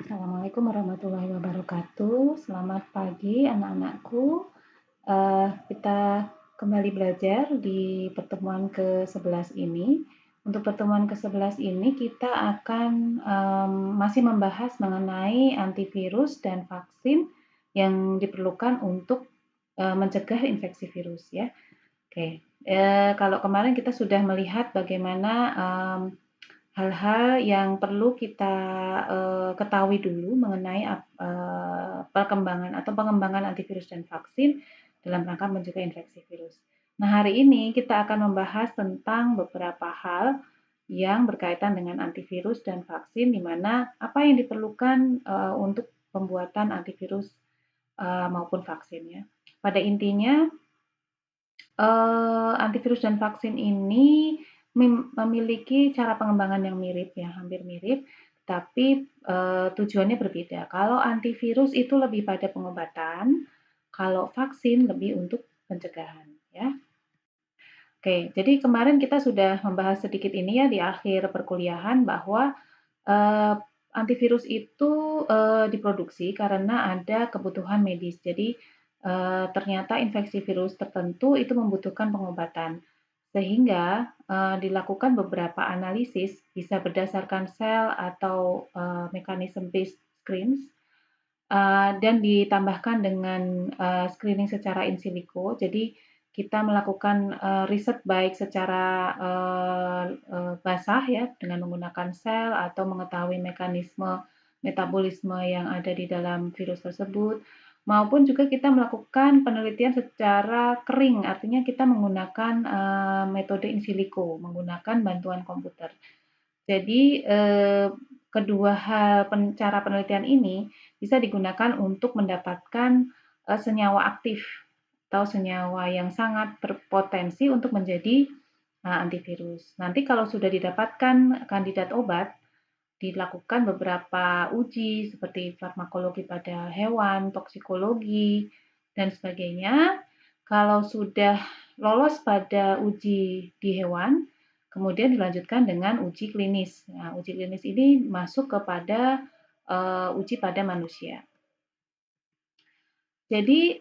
Assalamualaikum warahmatullahi wabarakatuh. Selamat pagi anak-anakku. Kita kembali belajar di pertemuan ke-11 ini. Untuk pertemuan ke-11 ini kita akan masih membahas mengenai antivirus dan vaksin yang diperlukan untuk mencegah infeksi virus ya. Oke, kalau kemarin kita sudah melihat bagaimana hal-hal yang perlu kita ketahui dulu mengenai perkembangan atau pengembangan antivirus dan vaksin dalam rangka mencegah infeksi virus. Nah, hari ini kita akan membahas tentang beberapa hal yang berkaitan dengan antivirus dan vaksin, di mana apa yang diperlukan untuk pembuatan antivirus maupun vaksin ya. Pada intinya, antivirus dan vaksin ini memiliki cara pengembangan yang mirip ya, hampir mirip, tapi tujuannya berbeda. Kalau antivirus itu lebih pada pengobatan, kalau vaksin lebih untuk pencegahan ya. Oke, jadi kemarin kita sudah membahas sedikit ini ya di akhir perkuliahan bahwa eh, antivirus itu diproduksi karena ada kebutuhan medis. Jadi ternyata infeksi virus tertentu itu membutuhkan pengobatan. Sehingga dilakukan beberapa analisis bisa berdasarkan sel atau mekanisme based screens dan ditambahkan dengan screening secara in silico. Jadi kita melakukan riset baik secara basah ya dengan menggunakan sel atau mengetahui mekanisme metabolisme yang ada di dalam virus tersebut, maupun juga kita melakukan penelitian secara kering, artinya kita menggunakan metode in silico, menggunakan bantuan komputer. Jadi kedua cara penelitian ini bisa digunakan untuk mendapatkan senyawa aktif atau senyawa yang sangat berpotensi untuk menjadi antivirus. Nanti kalau sudah didapatkan kandidat obat, dilakukan beberapa uji seperti farmakologi pada hewan, toksikologi, dan sebagainya. Kalau sudah lolos pada uji di hewan, kemudian dilanjutkan dengan uji klinis. Nah, uji klinis ini masuk kepada uji pada manusia. Jadi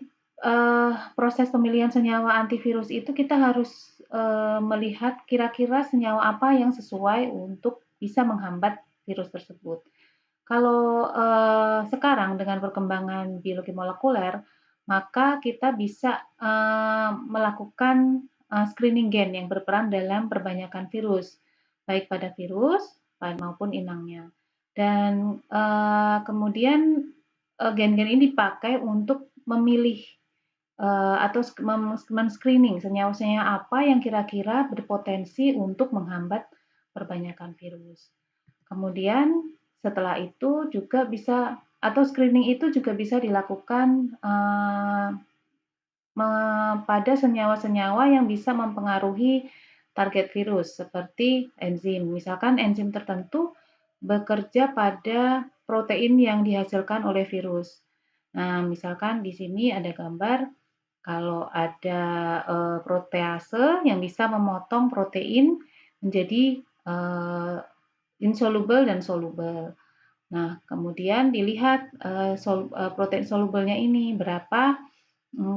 proses pemilihan senyawa antivirus itu kita harus melihat kira-kira senyawa apa yang sesuai untuk bisa menghambat virus tersebut. Kalau sekarang dengan perkembangan biologi molekuler, maka kita bisa melakukan screening gen yang berperan dalam perbanyakan virus, baik pada virus maupun inangnya. Dan kemudian gen-gen ini dipakai untuk memilih atau men-screening senyawa-senyawa apa yang kira-kira berpotensi untuk menghambat perbanyakan virus. Kemudian setelah itu juga bisa atau screening itu juga bisa dilakukan pada senyawa-senyawa yang bisa mempengaruhi target virus seperti enzim. Misalkan enzim tertentu bekerja pada protein yang dihasilkan oleh virus. Nah, misalkan di sini ada gambar kalau ada protease yang bisa memotong protein menjadi insoluble dan soluble. Nah, kemudian dilihat protein solublenya ini berapa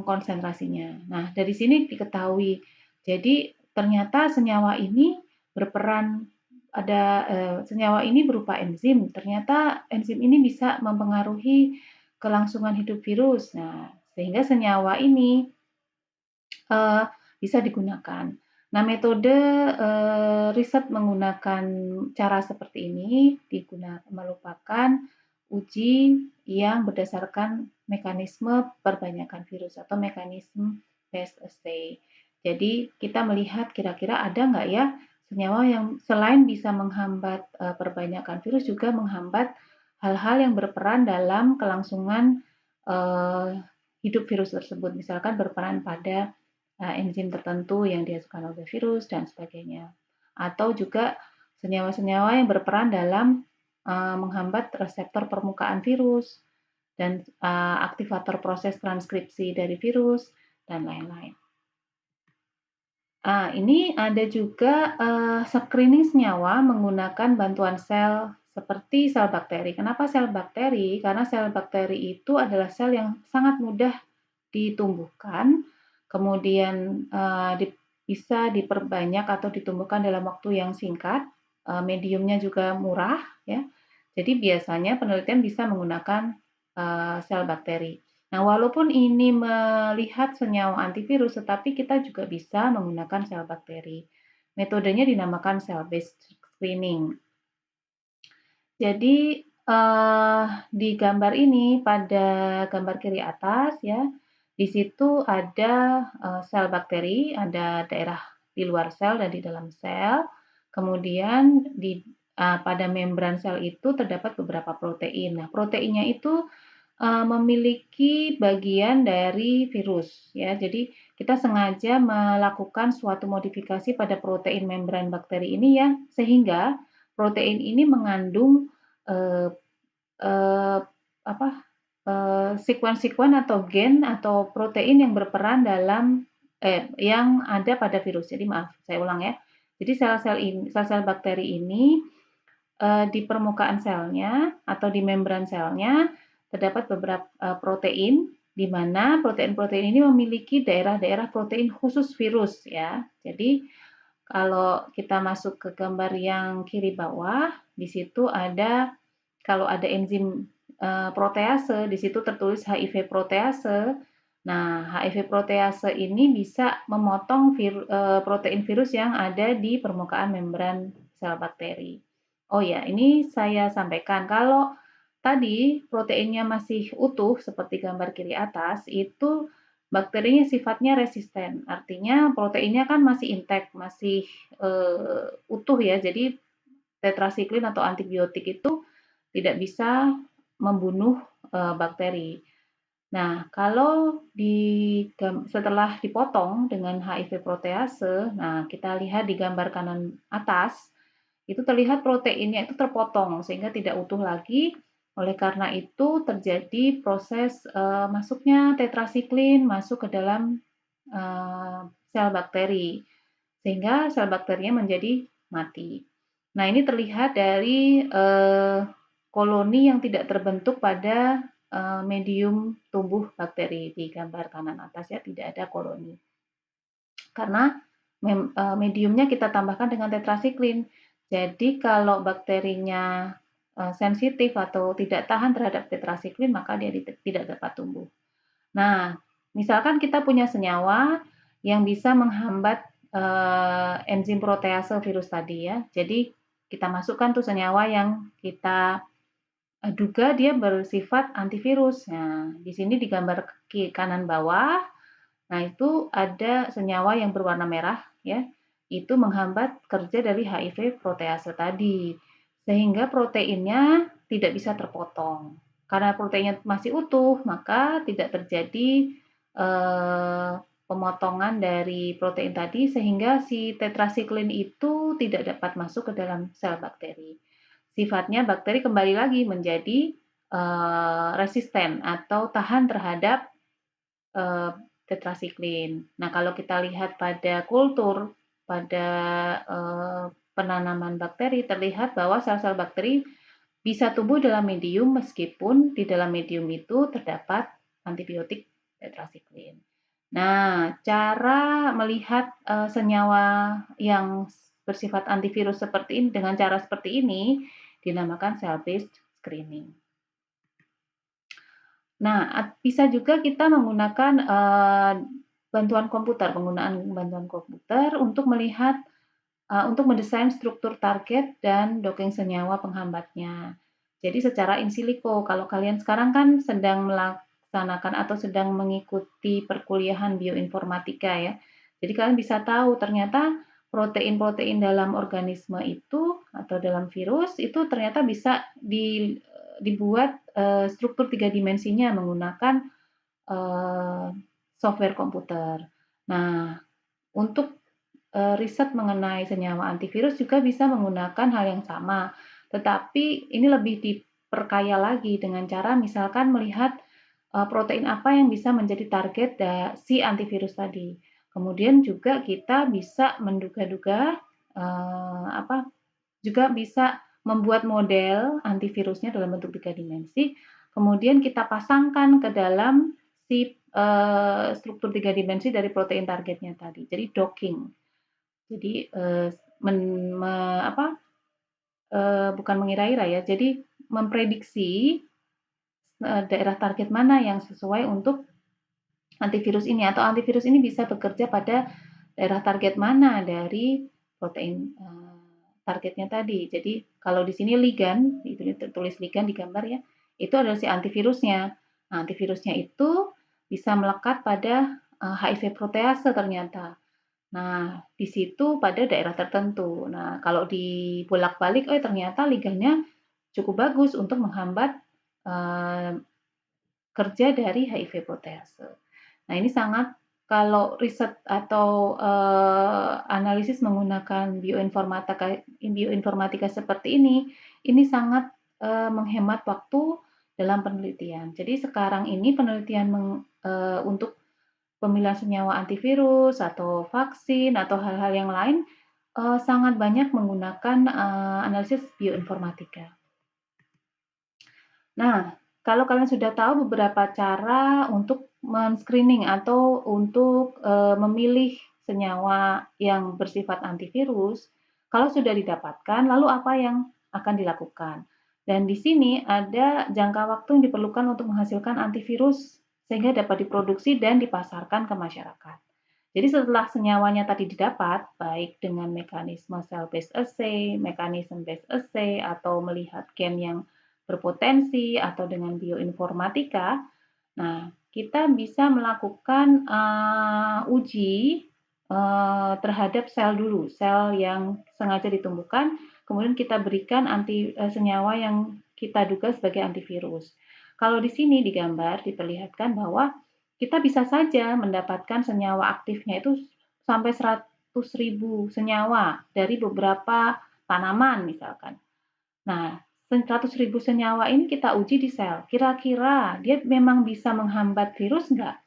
konsentrasinya. Nah, dari sini diketahui. Jadi ternyata senyawa ini berperan ada senyawa ini berupa enzim. Ternyata enzim ini bisa mempengaruhi kelangsungan hidup virus. Nah, sehingga senyawa ini bisa digunakan. Nah, metode riset menggunakan cara seperti ini merupakan uji yang berdasarkan mekanisme perbanyakan virus atau mekanisme based assay. Jadi kita melihat kira-kira ada nggak ya senyawa yang selain bisa menghambat perbanyakan virus juga menghambat hal-hal yang berperan dalam kelangsungan hidup virus tersebut, misalkan berperan pada enzim tertentu yang dihasilkan oleh virus dan sebagainya. Atau juga senyawa-senyawa yang berperan dalam menghambat reseptor permukaan virus dan aktivator proses transkripsi dari virus dan lain-lain. Ini ada juga screening senyawa menggunakan bantuan sel seperti sel bakteri. Kenapa sel bakteri? Karena sel bakteri itu adalah sel yang sangat mudah ditumbuhkan, kemudian bisa diperbanyak atau ditumbuhkan dalam waktu yang singkat, mediumnya juga murah ya. Jadi biasanya penelitian bisa menggunakan sel bakteri. Nah, walaupun ini melihat senyawa antivirus, tetapi kita juga bisa menggunakan sel bakteri. Metodenya dinamakan cell-based screening. Jadi di gambar ini, pada gambar kiri atas ya, di situ ada sel bakteri, ada daerah di luar sel dan di dalam sel. Kemudian pada membran sel itu terdapat beberapa protein. Nah, proteinnya itu memiliki bagian dari virus ya. Jadi kita sengaja melakukan suatu modifikasi pada protein membran bakteri ini ya, sehingga protein ini mengandung eh, eh, apa sekuen-sekuen atau gen atau protein yang berperan dalam yang ada pada virus. Jadi maaf, saya ulang ya. Jadi sel-sel bakteri ini di permukaan selnya atau di membran selnya terdapat beberapa protein, di mana protein-protein ini memiliki daerah-daerah protein khusus virus ya. Jadi kalau kita masuk ke gambar yang kiri bawah, di situ ada, kalau ada enzim protease, di situ tertulis HIV protease. Nah, HIV protease ini bisa memotong protein virus yang ada di permukaan membran sel bakteri. Oh ya, ini saya sampaikan, kalau tadi proteinnya masih utuh seperti gambar kiri atas, itu bakterinya sifatnya resisten, artinya proteinnya kan masih intact, masih utuh ya, jadi tetrasiklin atau antibiotik itu tidak bisa membunuh bakteri. Nah, kalau setelah dipotong dengan HIV protease, nah kita lihat di gambar kanan atas, itu terlihat proteinnya itu terpotong sehingga tidak utuh lagi. Oleh karena itu terjadi proses masuknya tetrasiklin masuk ke dalam sel bakteri, sehingga sel bakterinya menjadi mati. Nah, ini terlihat dari koloni yang tidak terbentuk pada medium tumbuh bakteri di gambar kanan atas ya, tidak ada koloni. Karena mediumnya kita tambahkan dengan tetrasiklin. Jadi kalau bakterinya sensitif atau tidak tahan terhadap tetrasiklin, maka dia tidak dapat tumbuh. Nah, misalkan kita punya senyawa yang bisa menghambat enzim protease virus tadi ya. Jadi kita masukkan tuh senyawa yang kita duga dia bersifat antivirus. Nah, di sini di gambar kanan bawah, nah itu ada senyawa yang berwarna merah ya. Itu menghambat kerja dari HIV protease tadi. Sehingga proteinnya tidak bisa terpotong. Karena proteinnya masih utuh, maka tidak terjadi pemotongan dari protein tadi sehingga si tetrasiklin itu tidak dapat masuk ke dalam sel bakteri. Sifatnya bakteri kembali lagi menjadi resisten atau tahan terhadap tetrasiklin. Nah, kalau kita lihat pada kultur, pada penanaman bakteri, terlihat bahwa sel-sel bakteri bisa tumbuh dalam medium meskipun di dalam medium itu terdapat antibiotik tetrasiklin. Nah, cara melihat senyawa yang bersifat antivirus seperti ini dengan cara seperti ini dinamakan cell-based screening. Nah, bisa juga kita menggunakan penggunaan bantuan komputer untuk melihat untuk mendesain struktur target dan docking senyawa penghambatnya. Jadi secara in silico, kalau kalian sekarang kan sedang melaksanakan atau sedang mengikuti perkuliahan bioinformatika ya. Jadi kalian bisa tahu ternyata protein-protein dalam organisme itu atau dalam virus itu ternyata bisa dibuat struktur 3 dimensinya menggunakan software komputer. Nah, untuk riset mengenai senyawa antivirus juga bisa menggunakan hal yang sama, tetapi ini lebih diperkaya lagi dengan cara misalkan melihat protein apa yang bisa menjadi target si antivirus tadi. Kemudian juga kita bisa menduga-duga juga bisa membuat model antivirusnya dalam bentuk 3 dimensi, kemudian kita pasangkan ke dalam si struktur 3 dimensi dari protein targetnya tadi. Jadi docking. Jadi, men me apa, bukan mengira-ira ya, jadi memprediksi, daerah target mana yang sesuai untuk antivirus ini, atau antivirus ini bisa bekerja pada daerah target mana dari protein, targetnya tadi. Jadi kalau di sini ligand, itu tertulis ligand di gambar ya, itu adalah si antivirusnya. Nah, antivirusnya itu bisa melekat pada, HIV protease ternyata. Nah, di situ pada daerah tertentu. Nah, kalau dibolak-balik, oh ternyata ligandnya cukup bagus untuk menghambat, eee, kerja dari HIV protease. Nah, ini sangat kalau riset atau, analisis menggunakan bioinformatika seperti ini sangat, menghemat waktu dalam penelitian. Jadi sekarang ini penelitian untuk pemilihan senyawa antivirus atau vaksin atau hal-hal yang lain, sangat banyak menggunakan, analisis bioinformatika. Nah, kalau kalian sudah tahu beberapa cara untuk men-screening atau untuk, memilih senyawa yang bersifat antivirus, kalau sudah didapatkan, lalu apa yang akan dilakukan? Dan di sini ada jangka waktu yang diperlukan untuk menghasilkan antivirus sehingga dapat diproduksi dan dipasarkan ke masyarakat. Jadi setelah senyawanya tadi didapat, baik dengan mekanisme cell based assay, mekanisme based assay, atau melihat gen yang berpotensi atau dengan bioinformatika. Nah, kita bisa melakukan uji terhadap sel dulu, sel yang sengaja ditumbuhkan, kemudian kita berikan senyawa yang kita duga sebagai antivirus. Kalau di sini digambar diperlihatkan bahwa kita bisa saja mendapatkan senyawa aktifnya itu sampai 100.000 senyawa dari beberapa tanaman misalkan. Nah, 100.000 senyawa ini kita uji di sel. Kira-kira dia memang bisa menghambat virus enggak?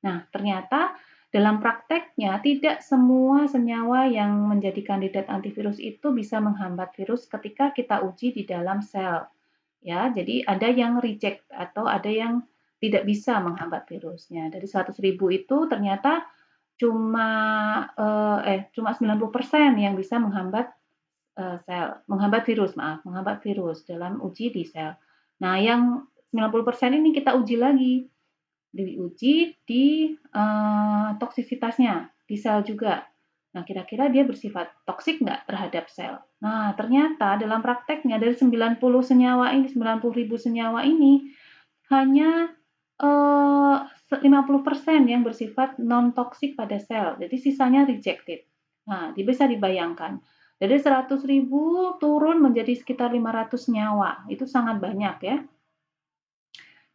Nah, ternyata dalam prakteknya tidak semua senyawa yang menjadi kandidat antivirus itu bisa menghambat virus ketika kita uji di dalam sel. Ya, jadi ada yang reject atau ada yang tidak bisa menghambat virusnya. Dari 100.000 itu ternyata cuma cuma 90% yang bisa menghambat virus, menghambat virus dalam uji di sel. Nah, yang 90% ini kita uji lagi, diuji di toksisitasnya di sel juga. Nah, kira-kira dia bersifat toksik nggak terhadap sel? Nah, ternyata dalam prakteknya dari 90.000 senyawa ini hanya 50% yang bersifat non-toksik pada sel, jadi sisanya rejected. Nah, bisa dibayangkan, dari 100.000 turun menjadi sekitar 500 nyawa, itu sangat banyak ya.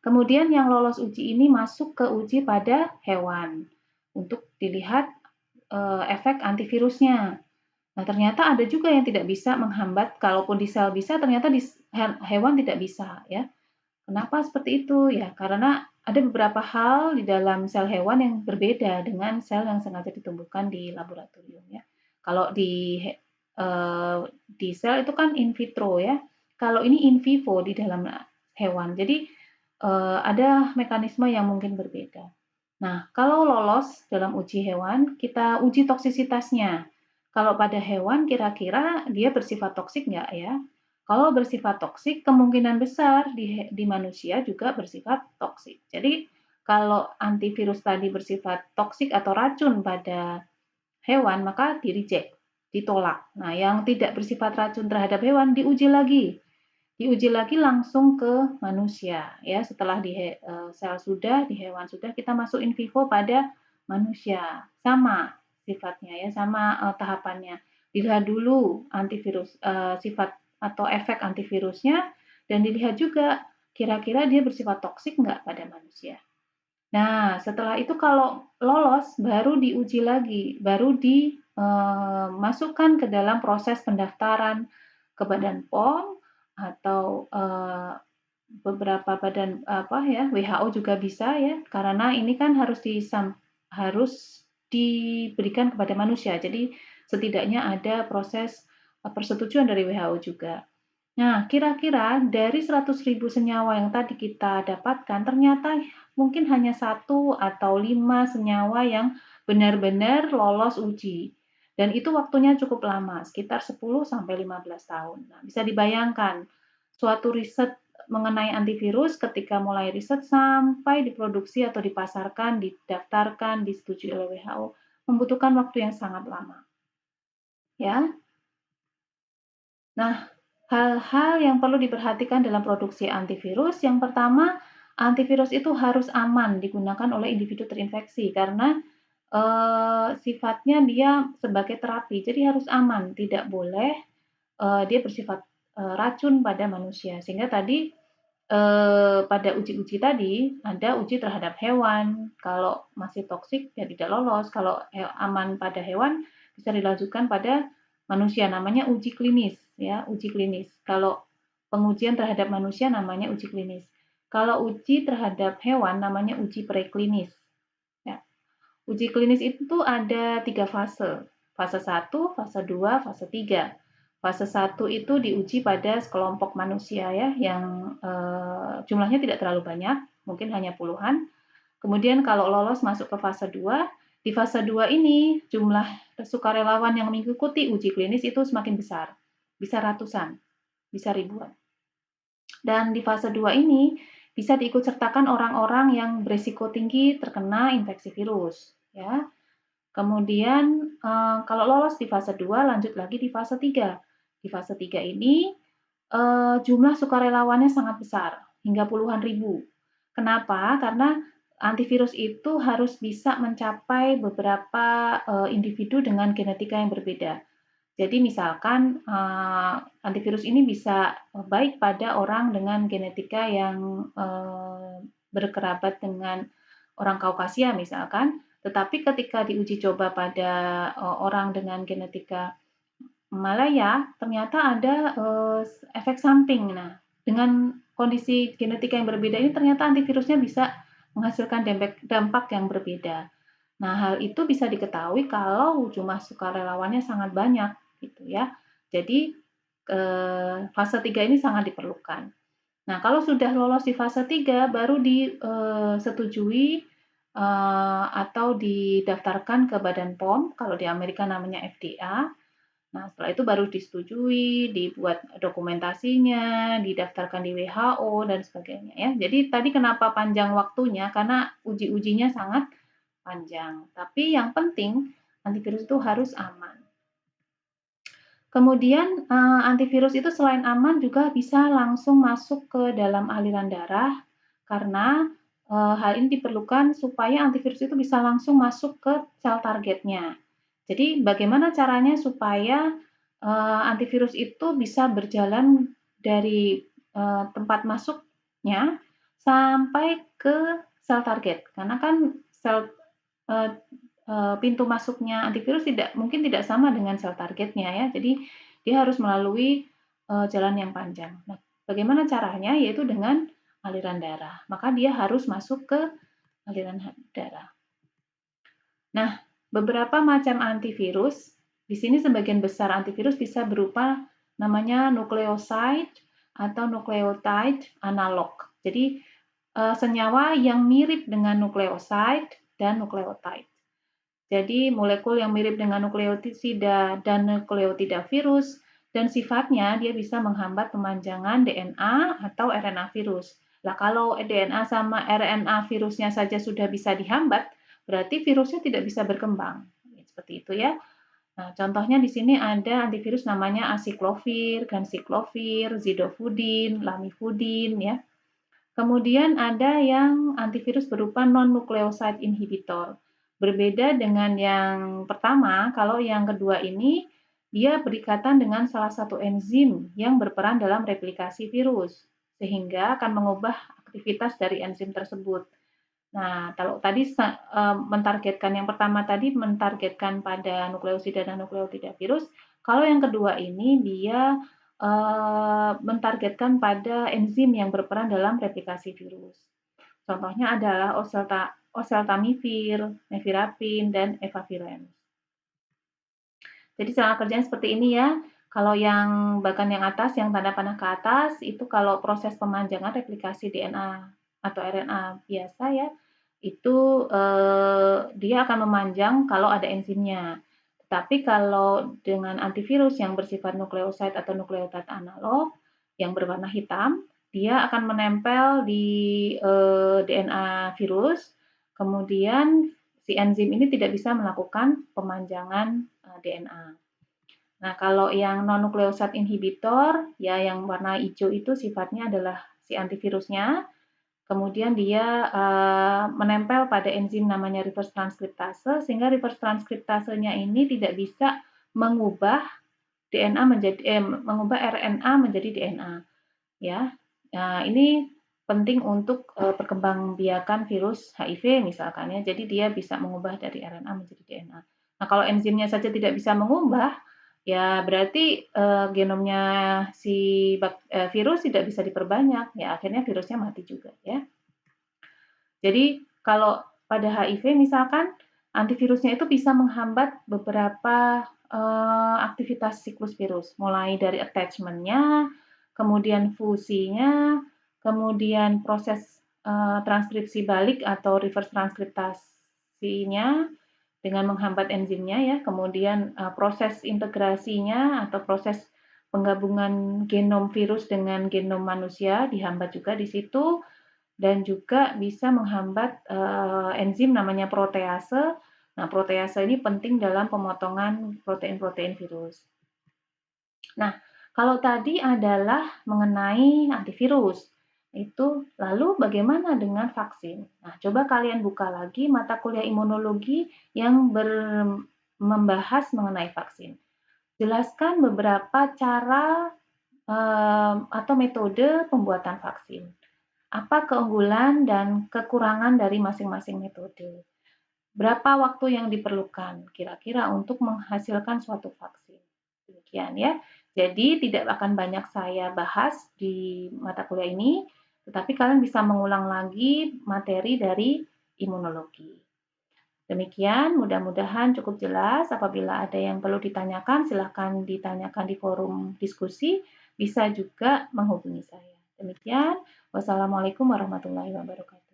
Kemudian yang lolos uji ini masuk ke uji pada hewan untuk dilihat efek antivirusnya. Nah, ternyata ada juga yang tidak bisa menghambat, kalaupun di sel bisa, ternyata di hewan tidak bisa ya. Kenapa seperti itu? Ya, karena ada beberapa hal di dalam sel hewan yang berbeda dengan sel yang sengaja ditumbuhkan di laboratorium ya. Kalau di sel itu kan in vitro ya. Kalau ini in vivo di dalam hewan. Jadi ada mekanisme yang mungkin berbeda. Nah, kalau lolos dalam uji hewan, kita uji toksisitasnya. Kalau pada hewan, kira-kira dia bersifat toksik nggak ya? Kalau bersifat toksik, kemungkinan besar di manusia juga bersifat toksik. Jadi, kalau antivirus tadi bersifat toksik atau racun pada hewan, maka di-reject, ditolak. Nah, yang tidak bersifat racun terhadap hewan diuji lagi. Diuji lagi langsung ke manusia ya, setelah sel sudah, di hewan sudah, kita masuk in vivo pada manusia. Sama sifatnya ya, sama tahapannya. Dilihat dulu antivirus sifat atau efek antivirusnya dan dilihat juga kira-kira dia bersifat toksik nggak pada manusia. Nah, setelah itu kalau lolos baru diuji lagi, baru dimasukkan ke dalam proses pendaftaran ke Badan POM atau beberapa badan apa ya, WHO juga bisa ya, karena ini kan harus diberikan kepada manusia. Jadi setidaknya ada proses persetujuan dari WHO juga. Nah, kira-kira dari 100.000 senyawa yang tadi kita dapatkan, ternyata mungkin hanya satu atau 5 senyawa yang benar-benar lolos uji. Dan itu waktunya cukup lama, sekitar 10 sampai 15 tahun. Nah, bisa dibayangkan suatu riset mengenai antivirus ketika mulai riset sampai diproduksi atau dipasarkan, didaftarkan, disetujui oleh WHO, membutuhkan waktu yang sangat lama, ya. Nah, hal-hal yang perlu diperhatikan dalam produksi antivirus, yang pertama, antivirus itu harus aman digunakan oleh individu terinfeksi karena, sifatnya dia sebagai terapi, jadi harus aman, tidak boleh, dia bersifat, racun pada manusia. Sehingga tadi, pada uji-uji tadi, ada uji terhadap hewan, kalau masih toksik ya tidak lolos, kalau aman pada hewan bisa dilanjutkan pada manusia, namanya uji klinis ya, uji klinis. Kalau pengujian terhadap manusia namanya uji klinis. Kalau uji terhadap hewan namanya uji preklinis ya. Uji klinis itu ada 3 fase, fase 1, fase 2, fase 3. Fase 1 itu diuji pada sekelompok manusia ya, yang jumlahnya tidak terlalu banyak, mungkin hanya puluhan. Kemudian kalau lolos masuk ke fase 2, di fase 2 ini jumlah sukarelawan yang mengikuti uji klinis itu semakin besar, bisa ratusan, bisa ribuan. Dan di fase 2 ini bisa diikut sertakan orang-orang yang berisiko tinggi terkena infeksi virus, ya. Kemudian, kalau lolos di fase 2 lanjut lagi di fase 3. Di fase 3 ini, jumlah sukarelawannya sangat besar, hingga puluhan ribu. Kenapa? Karena antivirus itu harus bisa mencapai beberapa, individu dengan genetika yang berbeda. Jadi misalkan, antivirus ini bisa, baik pada orang dengan genetika yang, berkerabat dengan orang Kaukasia misalkan, tetapi ketika diuji coba pada, orang dengan genetika Malaya, ternyata ada, efek samping. Nah, dengan kondisi genetika yang berbeda ini ternyata antivirusnya bisa menghasilkan dampak yang berbeda. Nah, hal itu bisa diketahui kalau jumlah sukarelawannya sangat banyak, gitu ya. Jadi, fase 3 ini sangat diperlukan. Nah, kalau sudah lolos di fase 3 baru disetujui, atau didaftarkan ke Badan POM, kalau di Amerika namanya FDA. Nah, setelah itu baru disetujui, dibuat dokumentasinya, didaftarkan di WHO dan sebagainya ya. Jadi tadi kenapa panjang waktunya, karena uji-ujinya sangat panjang. Tapi yang penting antivirus itu harus aman. Kemudian, antivirus itu selain aman juga bisa langsung masuk ke dalam aliran darah karena, hal ini diperlukan supaya antivirus itu bisa langsung masuk ke sel targetnya. Jadi bagaimana caranya supaya, antivirus itu bisa berjalan dari, tempat masuknya sampai ke sel target. Karena kan sel eee pintu masuknya antivirus tidak sama dengan sel targetnya ya, jadi dia harus melalui, jalan yang panjang. Nah, bagaimana caranya? Yaitu dengan aliran darah, maka dia harus masuk ke aliran darah. Nah, beberapa macam antivirus, di sini sebagian besar antivirus bisa berupa namanya nukleoside atau nukleotide analog. Jadi, senyawa yang mirip dengan nukleoside dan nukleotide. Jadi molekul yang mirip dengan nukleosida dan nukleotida virus dan sifatnya dia bisa menghambat pemanjangan DNA atau RNA virus. Lah kalau DNA sama RNA virusnya saja sudah bisa dihambat, berarti virusnya tidak bisa berkembang. Seperti itu ya. Nah, contohnya di sini ada antivirus namanya aciclovir, ganciclovir, zidovudin, lamivudin ya. Kemudian ada yang antivirus berupa non-nucleoside inhibitor. Berbeda dengan yang pertama, kalau yang kedua ini dia berikatan dengan salah satu enzim yang berperan dalam replikasi virus, sehingga akan mengubah aktivitas dari enzim tersebut. Nah, kalau tadi mentargetkan yang pertama tadi mentargetkan pada nukleosida dan nukleotida virus, kalau yang kedua ini dia mentargetkan pada enzim yang berperan dalam replikasi virus. Contohnya adalah oseltamivir, nevirapin, dan efavirenz. Jadi cara kerjanya seperti ini ya. Kalau yang bahkan yang atas, yang tanda panah ke atas, itu kalau proses pemanjangan replikasi DNA atau RNA biasa ya, itu, dia akan memanjang kalau ada enzimnya. Tapi kalau dengan antivirus yang bersifat nukleoside atau nukleotide analog yang berwarna hitam, dia akan menempel di, DNA virus, kemudian si enzim ini tidak bisa melakukan pemanjangan, DNA. Nah, kalau yang non-nucleoside inhibitor, ya yang warna hijau itu sifatnya adalah si antivirusnya, kemudian dia menempel pada enzim namanya reverse transkriptase, sehingga reverse transkriptasenya ini tidak bisa mengubah DNA menjadi mengubah RNA menjadi DNA, ya. Nah, ini penting untuk perkembangbiakan virus HIV misalkan ya. Jadi dia bisa mengubah dari RNA menjadi DNA. Nah, kalau enzimnya saja tidak bisa mengubah, ya berarti genomnya si virus tidak bisa diperbanyak, ya akhirnya virusnya mati juga ya. Jadi kalau pada HIV misalkan antivirusnya itu bisa menghambat beberapa aktivitas siklus virus, mulai dari attachment-nya, kemudian fusinya, kemudian proses transkripsi balik atau reverse transkriptasinya dengan menghambat enzimnya ya, kemudian proses integrasinya atau proses penggabungan genom virus dengan genom manusia dihambat juga di situ, dan juga bisa menghambat enzim namanya protease. Nah, protease ini penting dalam pemotongan protein-protein virus. Nah, kalau tadi adalah mengenai antivirus. Itu lalu bagaimana dengan vaksin? Nah, coba kalian buka lagi mata kuliah imunologi yang membahas mengenai vaksin. Jelaskan beberapa cara atau metode pembuatan vaksin. Apa keunggulan dan kekurangan dari masing-masing metode? Berapa waktu yang diperlukan kira-kira untuk menghasilkan suatu vaksin? Demikian ya. Jadi tidak akan banyak saya bahas di mata kuliah ini, tetapi kalian bisa mengulang lagi materi dari imunologi. Demikian, mudah-mudahan cukup jelas. Apabila ada yang perlu ditanyakan, silahkan ditanyakan di forum diskusi, bisa juga menghubungi saya. Demikian, wassalamualaikum warahmatullahi wabarakatuh.